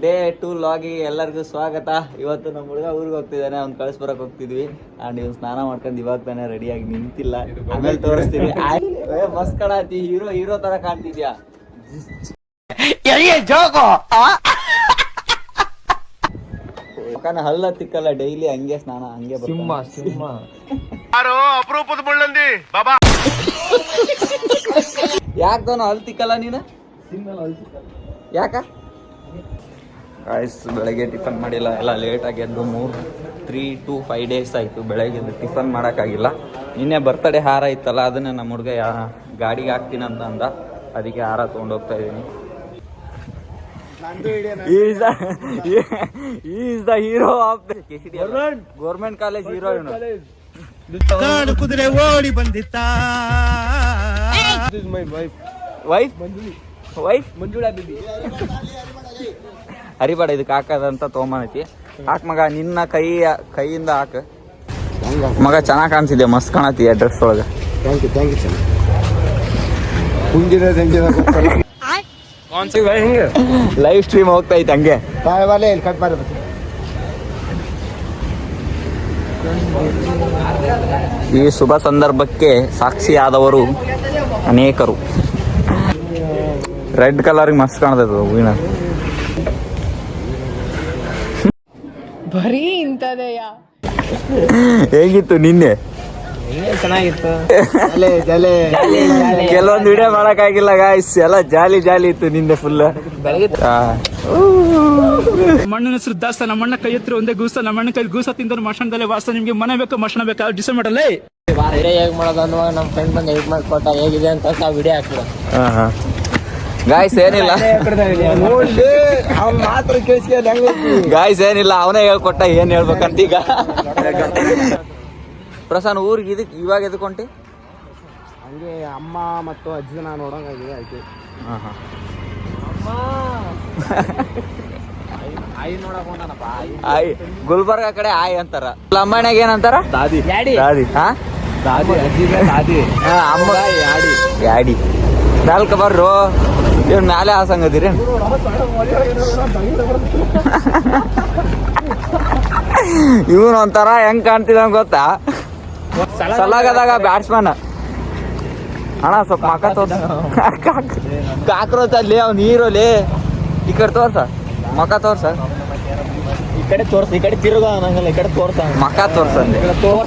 Day 2 ಲಾಗಿಗೆ ಎಲ್ಲರಿಗೂ ಸ್ವಾಗತ. ಇವತ್ತು ನಮ್ಮ ಹುಡುಗ ಊರಿಗೆ ಹೋಗ್ತಿದ್ದಾನೆ, ಅವ್ನು ಕಳಿಸ್ಬರಕ್ಕೆ ಹೋಗ್ತಿದ್ವಿ. ನೀವು ಸ್ನಾನ ಮಾಡ್ಕೊಂಡು ಇವಾಗ ತಾನೇ ರೆಡಿಯಾಗಿ ನಿಂತಿಲ್ಲ, ಆಮೇಲೆ ತೋರಿಸ್ತೀನಿ. ಮಸ್ತ್ ಕಾಣತಿ, ಹೀರೋ ತರ ಕಾಣ್ತಿದ್ಯಾ. ಹಲ್ಲ ತಿಕ್ಕಲ್ಲ, ಡೈಲಿ ಹಂಗೆ ಸ್ನಾನ, ಹಂಗೆ ಸಿಂಹ ಅಪರೂಪದ ಮುಳ್ಳಂದಿ ಬಾಬಾ. ಯಾಕವನು ಹಲ್ ತಿಕ್ಕಲ್ಲ ನೀನು? ಯಾಕ? ಬೆಳಗ್ಗೆ ಟಿಫನ್ ಮಾಡಿಲ್ಲ, ಎಲ್ಲ ಲೇಟಾಗಿ ಎದ್ದು 3 to 5 days ಆಯಿತು ಬೆಳಗ್ಗೆ ಟಿಫನ್ ಮಾಡೋಕ್ಕಾಗಿಲ್ಲ. ನಿನ್ನೆ ಬರ್ತಡೇ ಹಾರ ಇತ್ತಲ್ಲ, ಅದನ್ನು ನಮ್ಮ ಹುಡುಗ ಗಾಡಿಗೆ ಹಾಕ್ತೀನಿ ಅಂತ ಅಂದ, ಅದಕ್ಕೆ ಹಾರ ತೊಗೊಂಡೋಗ್ತಾ ಇದ್ದೀನಿ. Is the hero of the government college hero. ಕುದುರೆ ಓಡಿ ಬಂದಿತ್ತ. ವೈಫ್ ಮಂಜುಳಾ ಬಿಬಿ. ಹರಿಬೇಡ, ಇದಕ್ಕೆ ಹಾಕದಂತ ತೊಗೊಂಬನೈತಿ. ಹಾಕ್ ಮಗ, ನಿನ್ನ ಕೈಯಿಂದ ಹಾಕ ಮಗ. ಚೆನ್ನಾಗಿ ಕಾಣಿಸಿದೆ, ಮಸ್ತ್ ಕಾಣತಿ ಡ್ರೆಸ್ ಒಳಗೆ. ಥ್ಯಾಂಕ್ ಯು ಲೈವ್ ಸ್ಟ್ರೀಮ್ ಹೋಗ್ತಾ ಐತೆ ಹಂಗೆ. ಈ ಶುಭ ಸಂದರ್ಭಕ್ಕೆ ಸಾಕ್ಷಿಯಾದವರು ಅನೇಕರು. ರೆಡ್ ಕಲರ್ಗೆ ಮಸ್ತ್ ಕಾಣ್ತದ ಹೂವಿನ. ಬರೀ ಇಂಥದೆಯ. ಹೇಗಿತ್ತು ನಿನ್ನೆ? ಚೆನ್ನಾಗಿತ್ತು. ಕೆಲವೊಂದು ವಿಡಿಯೋ ಮಾಡಕ್ಕಾಗಿಲ್ಲ ಗಾಯ್ಸ್, ಎಲ್ಲ ಜಾಲಿ ಇತ್ತು ನಿನ್ನೆ ಫುಲ್. ಮಣ್ಣಿನ ಹೆಸರು ದಾಸ್ತ, ನಮ್ಮಣ್ಣ ಕೈ ಎತ್ತರ ಒಂದೇ ಗೂಸ್ತ, ನಮ್ಮಣ್ಣ ಕೈ ಗೂಸ ತಿಂದ ಮಷಣದಲ್ಲೇ ವಾಸ್ತ. ನಿಮ್ಗೆ ಮನೆ ಬೇಕು ಮಷಣ ಬೇಕಾ ಡಿಸೈಡ್ ಮಾಡಲ್ಲೇ. ಹೇಗ್ ಮಾಡೋದು ಅನ್ನುವಾಗ ನಮ್ಮ ಫ್ರೆಂಡ್ ಬಂದು ಎಡಿಟ್ ಮಾಡಿಕೊಟ್ಟ, ಹೇಗಿದೆ ಅಂತ ವಿಡಿಯೋ ಹಾಕಿದ. ಗಾಯ್ಸ್ ಏನಿಲ್ಲ, ಗಾಯ್ಸ್ ಏನಿಲ್ಲ, ಅವನೇ ಹೇಳ್ಕೊಟ್ಟ ಏನ್ ಹೇಳ್ಬೇಕಂತ. ಈಗ ಪ್ರಸಾನ್ ಊರಿಗೆ ಇವಾಗ ಎದ್ಕೊಂಟಿ? ಹಂಗೆ ಅಮ್ಮ ಮತ್ತು ಅಜ್ಜಿನ ನೋಡಂಗಾಗಿದೆ. ಆಯ್ತು. ಆಯ್ ಗುಲ್ಬರ್ಗ ಕಡೆ ಆಯ್ ಅಂತಾರ, ಲಂಬಾಣಿಯಾಗ ಏನಂತಾರ? ದಾದಿ. ಹಾ, ಅಮ್ಮ ಯಾಡಿ. ನಾಲ್ಕ ಬರ್ರು ಇವ್ ಮ್ಯಾಲೆ ಹಾಸಂಗದಿರಿ. ಇವನು ಒಂಥರ ಹೆಂಗ್ ಕಾಣ್ತಿದ ಗೊತ್ತಾ? ಸಲಾಗದಾಗ ಬ್ಯಾಟ್ಸ್ಮನ್ ಅಣ್ಣ ಸ್ವಲ್ಪ ಮಕ್ಕ ತೋರ್ಸ. ಕಾಕ್ರೋಚ್ ಅಲ್ಲಿ ಅವ್ನು ಹೀರೋಲಿ. ಈ ಕಡೆ ತೋರ್ಸ, ಮಕ್ಕ ತೋರ್ಸ. ಈ ಕಡೆ ತೋರ್ಸ, ಈ ಕಡೆ ತಿರುಗ ನಂಗಲ್ಲ, ಈ ಕಡೆ ತೋರ್ಸ, ಮಕ್ಕ ತೋರ್ಸ.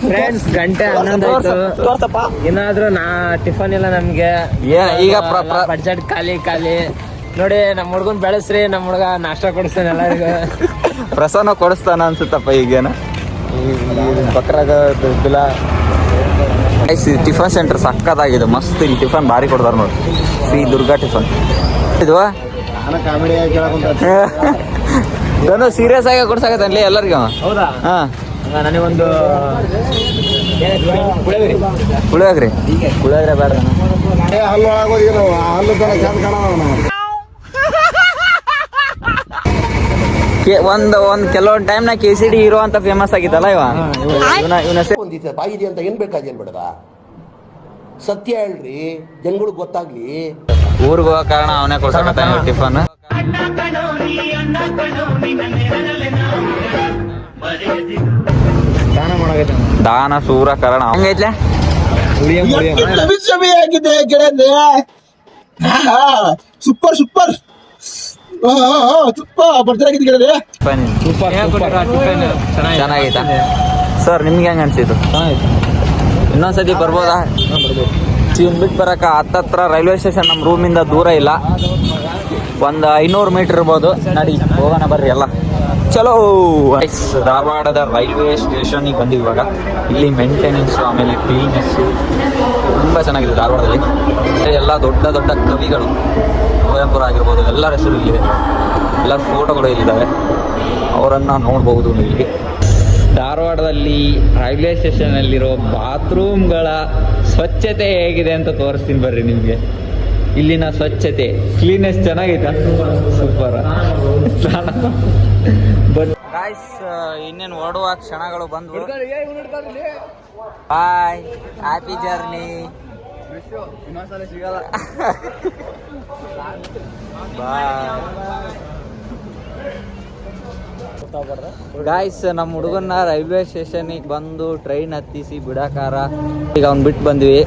ಫ್ರೆಂಡ್ಸ್ ಗಂಟೆ 11 ತೋರ್ಸಪ್ಪ. ಏನಾದ್ರು ಟಿಫನ್ ಇಲ್ಲ ನಮ್ಗೆ, ಈಗ ಬಡ್ಜೆಟ್ ಖಾಲಿ ನೋಡಿ. ನಮ್ಮ ಹುಡ್ಗನ್ ಬೆಳೆಸ್ರಿ, ನಮ್ಮ ಹುಡುಗ ನಾಷ್ಟ ಕೊಡಿಸ್ತಾನೆ ಎಲ್ಲರಿಗೂ. ಪ್ರಸನ್ನ ಕೊಡಿಸ್ತಾನ ಅನ್ಸುತ್ತಪ್ಪ ಈಗೇನ. ಬಕ್ರಾಗ ಟಿಫನ್ ಸೆಂಟರ್ ಸಕ್ಕತ್ತಾಗಿದೆ, ಮಸ್ತ್. ಇಲ್ಲಿ ಟಿಫನ್ ಭಾರಿ ಕೊಡ್ತಾರ ನೋಡಿ, ಶ್ರೀ ದುರ್ಗಾ ಟಿಫನ್. ಇದು ನಾನು ಸೀರಿಯಸ್ ಆಗಿ ಕೊಡ್ಸಾಕತ್ತಲ್ಲಿ ಎಲ್ಲರಿಗೂ. ಹೌದಾ? ಹಾ, ನನಗೊಂದು ಪುಳಿಯೋಗ್ರಿ ಬೇಡ. ಒಂದ್ ಕೆಲವೊಂದು ಟೈಮ್ನ KCD ಹೀರೋ ಅಂತ ಫೇಮಸ್ ಆಗಿತ್ತಲ್ಲ ಇವನ ಬಾಯಿದೆ ಅಂತ ಏನ್ ಬೇಕಾದ ಬೇಡದ. ಸತ್ಯ ಹೇಳ್ರಿ, ಜನಗಳು ಗೊತ್ತಾಗ್ಲಿ. ಊರಿಗೆ ಹೋಗೋ ಕಾರಣ ಅವನೇ ಕೊಡ್ಸಕತ್ತಾನ ಟಿಫನ್. ದಾನ ಸೂರ ಕಾರಣ ಹಂಗೈತ್ಲೆ. Super ಚೆನ್ನಾಗೈತಾ sir? ನಿಮ್ಗೆ ಹೆಂಗ ಅನ್ಸಿದ್ದು? ಇನ್ನೊಂದ್ಸತಿ ಬರ್ಬೋದಾ? ಇವ್ನು ಬಿಟ್ಟು ಬರಕ ಹತ್ತತ್ರ ರೈಲ್ವೆ ಸ್ಟೇಷನ್ ನಮ್ಮ ರೂಮಿಂದ ದೂರ ಇಲ್ಲ, ಒಂದು 500 ಮೀಟರ್ ಇರ್ಬೋದು. ನಡಿ ಹೋಗೋಣ ಬರ್ರಿ ಎಲ್ಲ. ಚಲೋ. ಧಾರವಾಡದ ರೈಲ್ವೆ ಸ್ಟೇಷನ್ಗೆ ಬಂದಿವಿ ಇವಾಗ. ಇಲ್ಲಿ ಮೇಂಟೆನೆನ್ಸು, ಆಮೇಲೆ ಕ್ಲೀನೆಸ್ಸು ತುಂಬ ಚೆನ್ನಾಗಿದೆ ಧಾರವಾಡದಲ್ಲಿ. ಎಲ್ಲ ದೊಡ್ಡ ಕವಿಗಳು, ಕುವೆಂಪುರ ಆಗಿರ್ಬೋದು, ಎಲ್ಲರ ಹೆಸರು ಇಲ್ಲಿದೆ. ಎಲ್ಲರ ಫೋಟೋಗಳು ಇಲ್ಲಿದ್ದಾವೆ, ಅವರನ್ನು ನೋಡ್ಬೋದು ಇಲ್ಲಿ. ಧಾರವಾಡದಲ್ಲಿ ರೈಲ್ವೆ ಸ್ಟೇಷನಲ್ಲಿರೋ ಬಾತ್ರೂಮ್ಗಳ ಸ್ವಚ್ಛತೆ ಹೇಗಿದೆ ಅಂತ ತೋರಿಸ್ತೀನಿ ಬರ್ರಿ ನಿಮಗೆ. ಇಲ್ಲಿನ ಸ್ವಚ್ಛತೆ, ಕ್ಲೀನೆಸ್ ಚೆನ್ನಾಗೈತಾ? ಸೂಪರ್. ಬಟ್ ಗಾಯ್ಸ್, ಇನ್ನೇನು ಹೊರಡುವ ಕ್ಷಣಗಳು ಬಂದ್ವು. ಬಾಯ್, ಹ್ಯಾಪಿ ಜರ್ನಿ. ಬಾಯ್. ಗಾಯ್ಸ್ ನಮ್ಮ ಹುಡುಗನ್ನ ರೈಲ್ವೆ ಸ್ಟೇಷನಿಗೆ ಬಂದು ಟ್ರೈನ್ ಹತ್ತಿಸಿ ಬಿಡಾಕಾರ ಈಗ ಅವ್ನು ಬಿಟ್ಟು ಬಂದ್ವಿ.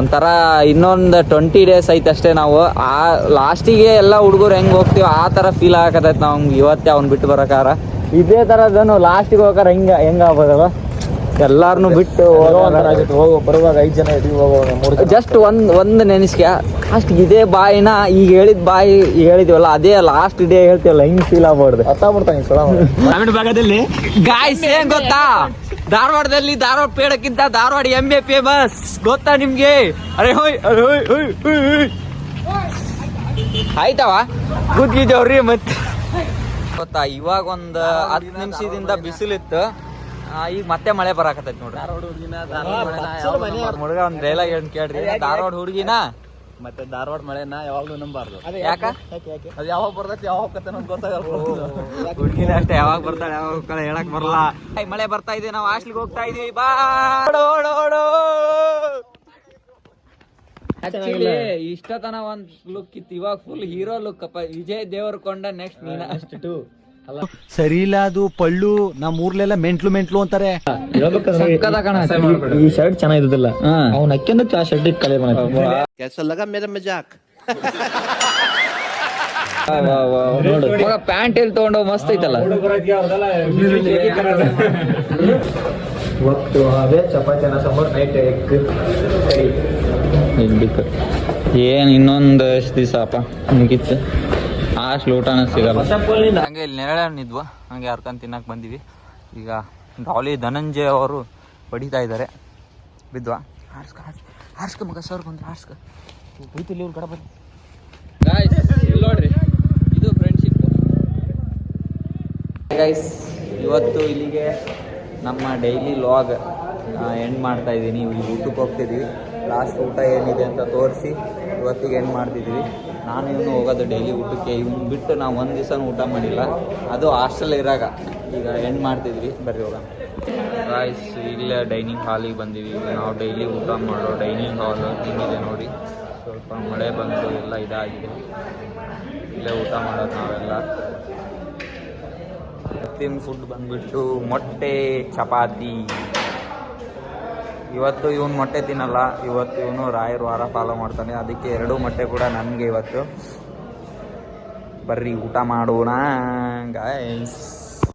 ಒಂಥರ ಇನ್ನೊಂದು 20 days ಐತೆ ಅಷ್ಟೇ. ನಾವು ಆ ಲಾಸ್ಟಿಗೆ ಎಲ್ಲ ಹುಡುಗರು ಹೆಂಗೆ ಹೋಗ್ತೀವಿ ಆ ಥರ ಫೀಲ್ ಆಗಕತ್ತೈತೆ ನಾವು ಇವತ್ತೇ ಅವ್ನು ಬಿಟ್ಟು ಬರೋಕಾರ. ಇದೇ ಥರದನು ಲಾಸ್ಟಿಗೆ ಹೋಗಾರ ಹೆಂಗಾಗ್ಬೋದಲ್ಲ ಎಲ್ಲಾರನು ಬಿಟ್ಟು ಬರುವಾಗ 5 ಜನ ಇದೀವಿ, ಹೋಗುವಾಗ ಜಸ್ಟ್ ಒಂದು ನೆನೆಸ್ಕೆ ಲಾಸ್ಟ್ ಇದೇ ಬಾಯಿನ ಈಗ ಹೇಳಿದ ಬಾಯಿ ಹೇಳಿದ್ವಲ್ಲ ಅದೇ ಲಾಸ್ಟ್ ಡೇ ಹೇಳ್ತೀವಲ್ಲ ಹಿಂಗ್ ಫೀಲ್ ಆಗ್ಬಾರ್ದು. ಭಾಗದಲ್ಲಿ ಗಾಯ್ಸ್ ಏನ್ ಗೊತ್ತಾ, ಧಾರವಾಡದಲ್ಲಿ ಧಾರವಾಡ ಪೇಡಕ್ಕಿಂತ ಧಾರವಾಡ ಎಮ್ಮೆ ಫೇಮಸ್ ಗೊತ್ತಾ ನಿಮ್ಗೆ? ಅರೆ ಹೋಯ್ ಅರೆ ಹೋಯ್ ಹೋಯ್ ಹೋಯ್ ಹೋಯ್ ಆಯ್ತವ ಕೂತ್ಗಿದ್ದೇವ್ರಿ. ಮತ್ತೆ ಗೊತ್ತಾ ಇವಾಗ ಒಂದು 10 ನಿಮಿಷದಿಂದ ಬಿಸಿಲಿತ್ತು, ಈಗ ಮತ್ತೆ ಮಳೆ ಬರಾಕತ್ತೈತಿ ನೋಡ್ರಿ. ಹುಡುಗ ಒಂದ್ ಡೈಲಾಗ್ ಹೇಳಿ ಕೇಳ್ರಿ, ಧಾರವಾಡ ಹುಡುಗಿನ ಮತ್ತೆ ಧಾರವಾಡ ಮಳೆನ ಯಾವಾಗ್ಲೂ ನಂಬಾರ್ದು. ಯಾಕ ಅದು ಯಾವಾಗ ಬರ್ತೈತಿ ಯಾವಾಗ ಹೋಗ್ತೈತೆ ಅನ್ನೋದು ಗೊತ್ತಾಗಲ್ಲ. ಹುಡುಗಿನ ಅಷ್ಟೇ ಯಾವಾಗ ಬರ್ತಾಳೆ ಯಾವಾಗ ಹೋಗ್ತಾಳೆ ಹೇಳಕ್ ಬರಲ್ಲ. ಮಳೆ ಬರ್ತಾ ಇದೆ, ನಾವು ಹಾಸ್ಟ್ಲಿಗೆ ಹೋಗ್ತಾ ಇದೀವಿ. ಬಾ ಆಕ್ಚುಲಿ ಇಷ್ಟತನ ಒಂದ್ ಲುಕ್ ಇತ್ತು, ಇವಾಗ ಫುಲ್ ಹೀರೋ ಲುಕ್ ಅಪ್ಪ. ವಿಜಯ್ ದೇವರಕೊಂಡ ನೆಕ್ಸ್ಟ್ ನೀನ ಸರಿ ಇಲ್ಲ ಅದು ಪಳ್ಳು ನಮ್ಮ ಊರ್ಲೆಲ್ಲ ಮೆಂಟ್ಲು ಅಂತಾರೆ. ಈ ಶರ್ಟ್ ಚೆನ್ನಾಗಿದ್ದಿಲ್ಲ, ಅವ್ನ ಅಕ್ಕಿಂದ ಆ ಶರ್ಟ್ ಕಲೆ कैसा लगा मेरा मजाक? ನೋಡು ಪ್ಯಾಂಟ್ ಎಲ್ಲಿ ತಗೊಂಡು ಮಸ್ತ್ ಐತಲ್ಲ. ಇವತ್ತು ಅದೇ ಚಪಾತಿ ಅನ್ನ ಸಾಂಬಾರ್, ನೈಟ್ ಎಗ್ ಏನ್ ಇನ್ನೊಂದು ಎಷ್ಟು ದಿವಸ ಅಪ್ಪ ಮುಗಿತ್ತು, ಅಷ್ಟು ಊಟನ ಸಿಗಲ್ಲ. ಹಂಗೆ ಇಲ್ಲಿ ನೆರಳೆ ಹಣ್ಣಿದ್ವು, ಹಂಗೆ ಹರ್ಕೊಂಡು ತಿನ್ನಕ್ಕೆ ಬಂದಿವಿ. ಈಗ ಡಾಲಿ ಧನಂಜಯ ಅವರು ಹೊಡಿತಾ ಇದ್ದಾರೆ. ಬಿದ್ವಾ ಹಾರ್ಸ್ಕ ಮಗ ಸರ್ ಬಂದ್ರೆ ಹಾರ್ಸ್ಕ ಹೋಯ್ತಿಲ್ಲ ಇವ್ರ ಕಡೆ ಬಂದು. ಗಾಯ್ಸ್ ಇಲ್ಲಿ ನೋಡ್ರಿ, ಇದು ಫ್ರೆಂಡ್ಶಿಪ್. ಗೈಸ್ ಇವತ್ತು ಇಲ್ಲಿಗೆ ನಮ್ಮ ಡೈಲಿ ಲಾಗ್ ಎಂಡ್ ಮಾಡ್ತಾ ಇದ್ದೀನಿ. ಈಗ ಊಟಕ್ಕೆ ಹೋಗ್ತಿದ್ದೀವಿ. ಲಾಸ್ಟ್ ಊಟ ಏನಿದೆ ಅಂತ ತೋರಿಸಿ ಇವತ್ತಿಗೆ ಎಂಡ್ ಮಾಡ್ತಿದ್ದೀವಿ. ನಾನು ಇವನು ಹೋಗೋದು ಡೈಲಿ ಊಟಕ್ಕೆ, ಇವ್ನು ಬಿಟ್ಟು ನಾವು ಒಂದು ದಿವಸ ಊಟ ಮಾಡಿಲ್ಲ, ಅದು ಹಾಸ್ಟೆಲ್ ಇರಾಗ. ಈಗ ಎಂಡ್ ಮಾಡ್ತಿದ್ವಿ, ಬರ್ರಿ ಹೋಗೋಣ. ಗಾಯ್ಸ್ ಇಲ್ಲೇ ಡೈನಿಂಗ್ ಹಾಲಿಗೆ ಬಂದೀವಿ. ಈಗ ನಾವು ಡೈಲಿ ಊಟ ಮಾಡೋ ಡೈನಿಂಗ್ ಹಾಲ್ ಹಿಂಗಿದೆ ನೋಡಿ. ಸ್ವಲ್ಪ ಮಳೆ ಬಂದು ಎಲ್ಲ ಇದಾಗಿದೆ, ಇಲ್ಲೇ ಊಟ ಮಾಡೋದು ನಾವೆಲ್ಲ. ಇವತ್ತಿನ ಫುಡ್ ಬಂದುಬಿಟ್ಟು ಮೊಟ್ಟೆ ಚಪಾತಿ. ಇವತ್ತು ಇವನು ಮೊಟ್ಟೆ ತಿನ್ನಲ್ಲ, ಇವತ್ತು ಇವನು ರಾಯರ ವಾರ ಫಾಲೋ ಮಾಡ್ತಾನೆ, ಅದಕ್ಕೆ 2 ಮೊಟ್ಟೆ ಕೂಡ ನನಗೆ ಇವತ್ತು. ಬರ್ರಿ ಊಟ ಮಾಡೋಣ ಗಾಯ್ಸ್.